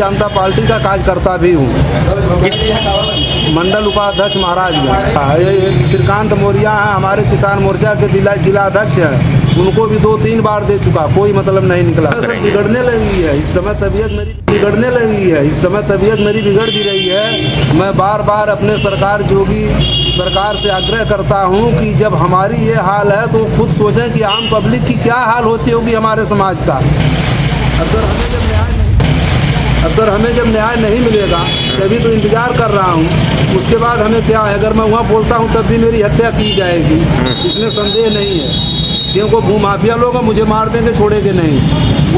जनता party का कार्यकर्ता भी हूँ। मंडल उपाध्यक्ष महाराजगंज। श्रीकांत मौर्य हैं, हमारे किसान मोर्चा के जिला अध्यक्ष हैं। उनको भी 2-3 बार दे चुका, कोई मतलब नहीं निकला। सब बिगड़ने लगी है इस समय, तबीयत मेरी बिगड़ने लगी है इस समय, तबीयत मेरी बिगड़ भी रही है। मैं बार बार अपने सरकार योगी सरकार से आग्रह करता हूं कि जब हमारी ये हाल है तो खुद सोचें कि आम पब्लिक की क्या हाल होती होगी हमारे समाज का। अगर हमें जब न्याय नहीं मिलेगा, तभी तो इंतज़ार कर रहा हूँ। उसके बाद हमें क्या है, अगर मैं वहाँ बोलता हूँ तब भी मेरी हत्या की जाएगी, इसमें संदेह नहीं है। क्योंकि भूमाफिया लोग मुझे मार देंगे, छोड़ेंगे नहीं।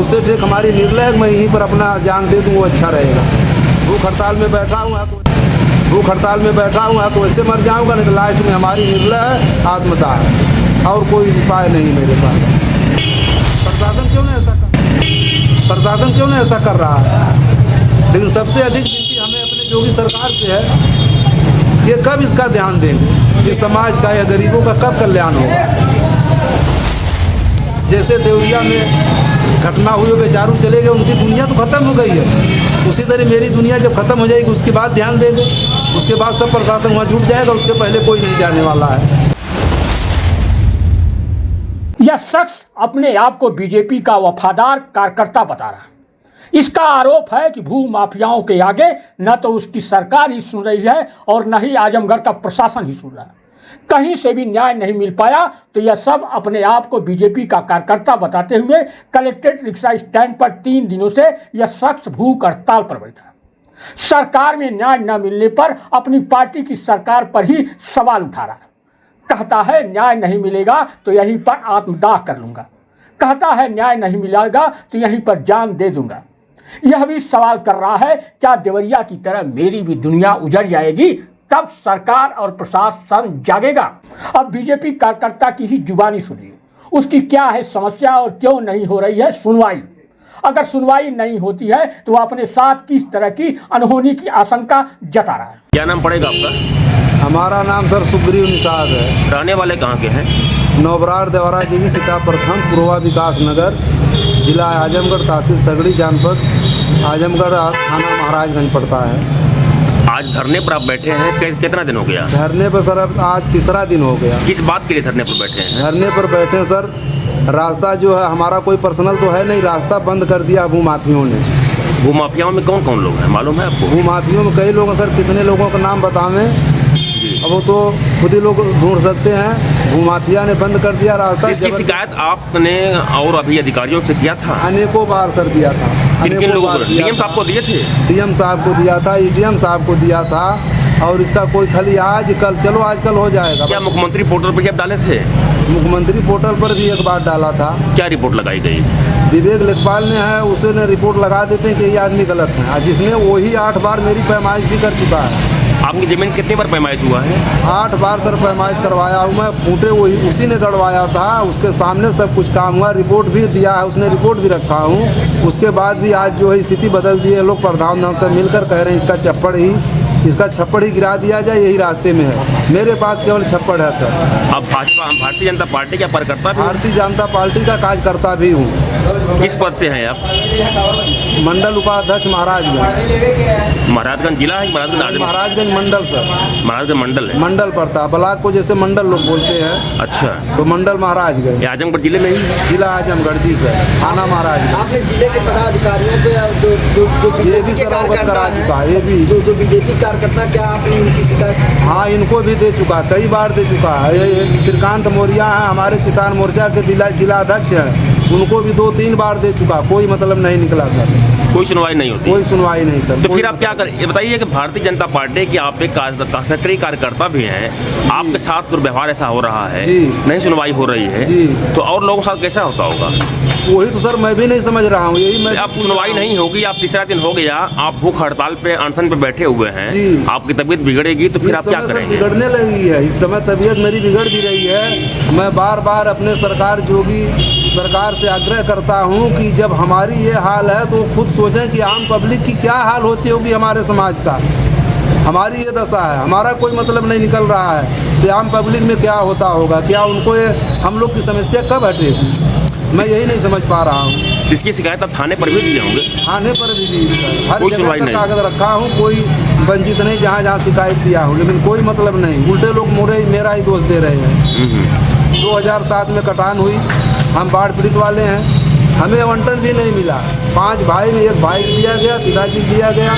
उससे ठीक हमारी निर्णय मैं यहीं पर अपना जान दे दूँ, वो अच्छा रहेगा। भूख हड़ताल में बैठा हूँ तो ऐसे मर जाऊँगा, नहीं तो लास्ट में हमारी निर्णय है आत्मदाह, और कोई उपाय नहीं मेरे पास। प्रशासन क्यों नहीं ऐसा कर रहा है? लेकिन सबसे अधिक चिंता हमें अपने योगी सरकार से है, ये कब इसका ध्यान देंगे, इस समाज का या गरीबों का कब कल्याण होगा। जैसे देवरिया में घटना हुई, बेचारू चले गए, उनकी दुनिया तो खत्म हो गई है। उसी तरह मेरी दुनिया जब खत्म हो जाएगी उसके बाद ध्यान देंगे, उसके बाद सब प्रशासन वहाँ जुट जाएगा, उसके पहले कोई नहीं जाने वाला है। यह शख्स अपने आप को बीजेपी का वफादार कार्यकर्ता बता रहा है। इसका आरोप है कि भू माफियाओं के आगे न तो उसकी सरकार ही सुन रही है और न ही आजमगढ़ का प्रशासन ही सुन रहा है। कहीं से भी न्याय नहीं मिल पाया तो यह सब अपने आप को बीजेपी का कार्यकर्ता बताते हुए कलेक्ट्रेट रिक्शा स्टैंड पर 3 दिनों से यह शख्स भूख हड़ताल पर बैठा। सरकार में न्याय न मिलने पर अपनी पार्टी की सरकार पर ही सवाल उठा रहा है। कहता है न्याय नहीं मिलेगा तो यहीं पर आत्मदाह कर लूँगा। कहता है न्याय नहीं मिलेगा तो यहीं पर जान दे दूँगा। यह भी सवाल कर रहा है, क्या देवरिया की तरह मेरी भी दुनिया उजड़ जाएगी, तब सरकार और प्रशासन जागेगा। अब बीजेपी कार्यकर्ता की ही जुबानी सुनिए, उसकी क्या है समस्या और क्यों नहीं हो रही है सुनवाई। अगर सुनवाई नहीं होती है तो वह अपने साथ किस तरह की अनहोनी की आशंका जता रहा है। क्या नाम पड़ेगा आपका? हमारा नाम सर सुग्रीव निषाद है। रहने वाले कहाँ के हैं? नौबरार देवरा जी की किताब प्रथम, पूर्वा विकास नगर, जिला आजमगढ़, तहसील सगड़ी, जनपद आजमगढ़, थाना महाराजगंज पड़ता है। आज धरने पर आप बैठे हैं, कितना दिन हो गया? धरने पर सर अब आज 3रा दिन हो गया। किस बात के लिए धरने पर बैठे हैं? धरने पर बैठे हैं सर, रास्ता जो है हमारा कोई पर्सनल तो है नहीं, रास्ता बंद कर दिया भूमाफियों ने। भूमाफियाओं में कौन कौन लोग हैं मालूम है आपको? भूमाफियों में कई लोग हैं सर, कितने लोगों का नाम बतावें, अब वो तो खुद ही लोग ढूंढ सकते हैं। भूमाफिया ने बंद कर दिया रास्ता। इसकी शिकायत आपने और अभी अधिकारियों से किया था? अनेकों बार सर दिया था। किन लोगों को? डीएम साहब को दिए थे? डीएम साहब को दिया था, ईडीएम साहब को दिया था, और इसका कोई खाली आज कल हो जाएगा। क्या मुख्यमंत्री पोर्टल पर भी आप डाले थे? मुख्यमंत्री पोर्टल पर भी एक बार डाला था। क्या रिपोर्ट लगाई गई? विवेक लेखपाल ने है, उसने रिपोर्ट लगा देते हैं कि ये आदमी गलत है, जिसने वही 8 बार मेरी पैमाइश भी कर चुका है। आपकी ज़मीन कितनी बार पैमाइश हुआ है? 8 बार सर पैमाइश करवाया हूँ मैं। खूंटे वही उसी ने गड़वाया था, उसके सामने सब कुछ काम हुआ। रिपोर्ट भी दिया है उसने, रिपोर्ट भी रखा हूँ। उसके बाद भी आज जो है स्थिति बदल दी है। लोग प्रधान से मिलकर कह रहे हैं इसका छप्पड़ ही गिरा दिया जाए, यही रास्ते में है। मेरे पास केवल छप्पड़ है सर। अब भारतीय जनता पार्टी का कार्यकर्ता? भारतीय जनता पार्टी का कार्यकर्ता भी हूँ। किस पद से हैं आप? मंडल उपाध्यक्ष महाराजगंज। महाराजगंज जिला है? महाराजगंज मंडल सर। महाराजगंज मंडल है? मंडल पड़ता है, ब्लॉक को जैसे मंडल लोग बोलते हैं। अच्छा, तो मंडल महाराजगंज आजमगढ़ जिले में ही? जिला आजमगढ़ जी सर, थाना महाराजगंज। आपने जिले के पदाधिकारियों को ये भी सर अवगत करा चुका है। ये भी जो बीजेपी कार्यकर्ता, क्या आपने उनकी शिकायत? हाँ, इनको भी दे चुका, कई बार दे चुका है। ये श्रीकांत मौर्य हैं, हमारे किसान मोर्चा के जिला अध्यक्ष हैं। उनको भी 2-3 बार दे चुका, कोई मतलब नहीं निकला सर। कोई सुनवाई नहीं होती? कोई सुनवाई नहीं सर। तो फिर आप क्या करें? ये बताइए कि भारतीय जनता पार्टी की आप एक सक्रिय कार्यकर्ता भी हैं, आपके साथ दुर्व्यवहार ऐसा हो रहा है, नहीं सुनवाई हो रही है, तो और लोगों के साथ कैसा होता होगा? वही तो सर मैं भी नहीं समझ रहा हूँ। यही मैं, अब सुनवाई नहीं होगी, आप 3रा दिन हो गया, आप भूख हड़ताल पे अनशन पे बैठे हुए हैं, आपकी तबीयत बिगड़ेगी तो फिर आप क्या करेंगे? बिगड़ने लगी है इस समय, तबीयत मेरी बिगड़ भी रही है। मैं बार बार अपने योगी सरकार से आग्रह करता हूं कि जब हमारी ये हाल है तो खुद सोचें कि आम पब्लिक की क्या हाल होती होगी हमारे समाज का। हमारी ये दशा है, हमारा कोई मतलब नहीं निकल रहा है, तो आम पब्लिक में क्या होता होगा, क्या उनको ये हम लोग की समस्या कब हटेगी। मैं यही नहीं समझ पा रहा हूँ। इसकी शिकायत आप थाने पर भी दिए होंगे? थाने पर भी दी सर, हर कोई जगह सुनवाई पर नहीं। कागज रखा हूँ, कोई वंचित नहीं, जहाँ जहाँ शिकायत दिया हूँ, लेकिन कोई मतलब नहीं। उल्टे लोग मेरा ही दोष दे रहे हैं। 2007 में कटान हुई, हम बाढ़ पीड़ित वाले हैं, हमें आवंटन भी नहीं मिला। 5 भाई में 1 भाई को दिया गया, पिताजी को दिया गया,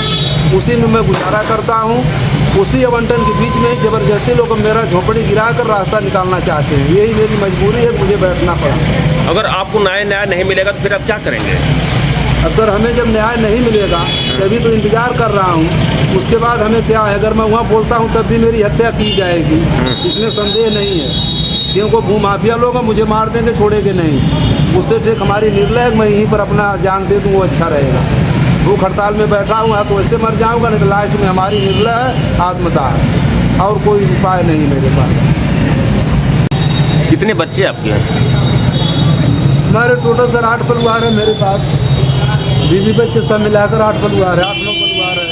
उसी में मैं गुजारा करता हूँ। उसी आवंटन के बीच में ही जबरदस्ती लोग मेरा झोपड़ी गिरा कर रास्ता निकालना चाहते हैं। यही मेरी मजबूरी है, मुझे बैठना पड़ा। अगर आपको न्याय नहीं मिलेगा तो फिर आप क्या करेंगे? अब सर हमें जब न्याय नहीं मिलेगा तभी तो इंतज़ार कर रहा हूँ, उसके बाद हमें क्या है, अगर मैं वहाँ बोलता हूँ तब भी मेरी हत्या की जाएगी, इसमें संदेह नहीं है। क्योंकि भूमाफिया लोग मुझे मार देंगे, छोड़ेंगे नहीं। उससे ठीक हमारी निर्णय है, मैं यहीं पर अपना जान दे दूँ, वो अच्छा रहेगा। भूख हड़ताल में बैठा हुआ तो ऐसे मर जाऊँगा, नहीं तो लास्ट में हमारी निर्णय है आत्मदाह, और कोई उपाय नहीं मेरे पास। कितने बच्चे आपके हैं? हमारे टोटल सर 8 परिवार है मेरे पास, बीवी बच्चे सब मिलाकर 8 परिवार है, 8-9 परिवार है।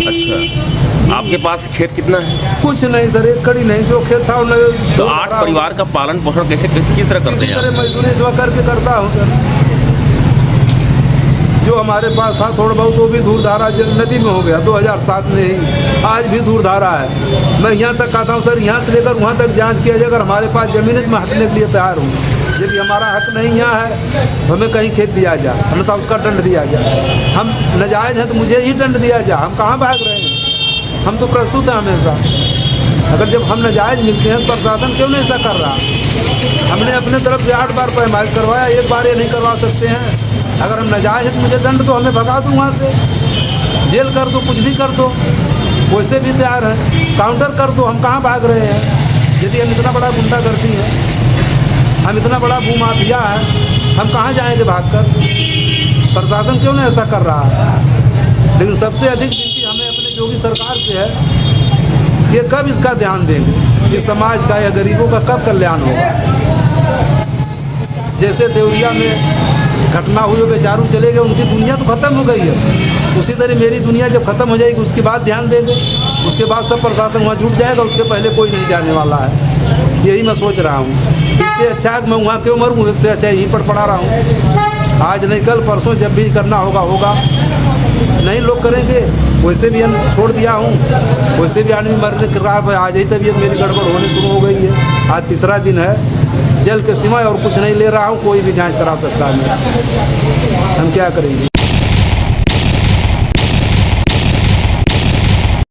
अच्छा, आपके पास खेत कितना है? कुछ नहीं सर, एक कड़ी नहीं, जो खेत था उन्हें। तो 8 परिवार का पालन पोषण किस तरह करते किसी हैं? तरह मजदूरी जो करके करता हूँ सर। जो हमारे पास था थोड़ा बहुत वो भी धूरधारा नदी में हो गया 2007 में ही, आज भी धूरधारा है। मैं यहाँ तक कहता हूँ सर, यहाँ से लेकर वहाँ तक जांच किया जाए। अगर हमारे पास ज़मीन है तो मैं हटने के लिए तैयार हूँ। यदि हमारा हक नहीं यहाँ है तो हमें कहीं खेत दिया जाए, अन्यथा उसका दंड दिया जाए। हम नाजायज़ हैं तो मुझे ही दंड दिया जाए। हम कहाँ भाग रहे हैं, हम तो प्रस्तुत हैं हमेशा। अगर जब हम नाजायज़ मिलते हैं तो प्रशासन क्यों नहीं ऐसा कर रहा? हमने अपने तरफ से 8 बार पैमाइश करवाया, एक बार ये नहीं करवा सकते हैं। अगर हम नाजायज़ हैं तो मुझे दंड दो, हमें भगा दो वहाँ से, जेल कर दो, कुछ भी कर दो, वैसे भी तैयार हैं। काउंटर कर दो, हम कहाँ भाग रहे हैं? यदि हम इतना बड़ा गुंडागर्दी है, हम इतना बड़ा भूमाफिया है, हम कहाँ जाएंगे भाग कर? प्रशासन क्यों नहीं ऐसा कर रहा है? लेकिन सबसे अधिक विनती हमें अपने योगी सरकार से है, ये कब इसका ध्यान देंगे? इस समाज का या गरीबों का कब कल्याण होगा? जैसे देवरिया में घटना हुई, वो बेचारू चले गए, उनकी दुनिया तो ख़त्म हो गई है। उसी तरह मेरी दुनिया जब ख़त्म हो जाएगी उसके बाद ध्यान देंगे, उसके बाद सब प्रशासन वहाँ जुट जाएगा, उसके पहले कोई नहीं जाने वाला है। यही मैं सोच रहा हूँ। इससे अच्छा है मैं वहाँ क्यों मरूँ, इससे अच्छा यहीं पर पड़ा रहा हूँ। आज नहीं कल परसों जब भी करना होगा होगा, नहीं लोग करेंगे। वैसे भी हम छोड़ दिया हूँ, वैसे भी आदमी मरने के रहा है। आज ही तबीयत मेरी गड़बड़ होने शुरू हो गई है। आज तीसरा दिन है, जल के सिवाय और कुछ नहीं ले रहा हूँ। कोई भी जांच करा सकता है मेरा, हम क्या करेंगे?